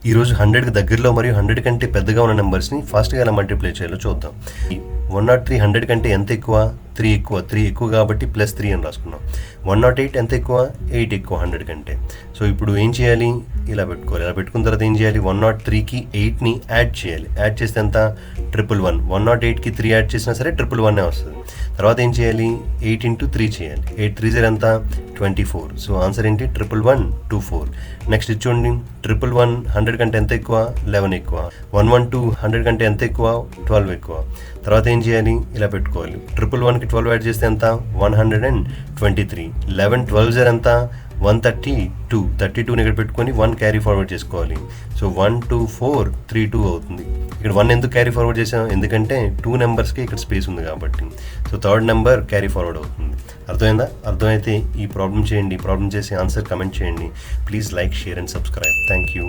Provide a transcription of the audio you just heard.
ఈరోజు 100కి దగ్గరలో మరియు 100 కంటే పెద్దగా ఉన్న నెంబర్స్ని ఫాస్ట్గా ఎలా మల్టిప్లై చేయాలో చూద్దాం. 103 100 కంటే ఎంత ఎక్కువ? 3 ఎక్కువ. 3 ఎక్కువ కాబట్టి +3 అని రాసుకున్నాం. 108 ఎంత ఎక్కువ? 8 ఎక్కువ 100 కంటే. సో ఇప్పుడు ఏం చేయాలి? ఇలా పెట్టుకోవాలి. ఇలా పెట్టుకున్న తర్వాత ఏం చేయాలి? 103కి 8ని యాడ్ చేయాలి. యాడ్ చేస్తే ఎంత? 111. 108కి 3 యాడ్ చేసినా సరే 111 వస్తుంది. తర్వాత ఏం చేయాలి? 8 × 3 చేయాలి. 8 3 0 ఎంత? 24. సో ఆన్సర్ ఏంటి? 1124. నెక్స్ట్ ఇది చూడండి, 111 100 కంటే ఎంత ఎక్కువ? 11 ఎక్కువ. 112 100 కంటే ఎంత ఎక్కువ? 12 ఎక్కువ. తర్వాత ఏం చేయాలి? ఇలా పెట్టుకోవాలి. 111కి 12 యాడ్ చేస్తే ఎంత? 123. 11 12 0 ఎంత? 132. 32ని ఇక్కడ పెట్టుకొని 1 క్యారీ ఫార్వర్డ్ చేసుకోవాలి. సో 12432 అవుతుంది. ఇక్కడ 1 ఎందుకు క్యారీ ఫార్వర్డ్ చేసాం? ఎందుకంటే 2 నెంబర్స్కి ఇక్కడ స్పేస్ ఉంది కాబట్టి. So third number carry forward అవుతుంది. అర్థమైందా? అర్థమైతే ఈ ప్రాబ్లం చేయండి. ప్రాబ్లం చేసి ఆన్సర్ కమెంట్ చేయండి. Please like, share and subscribe. Thank you.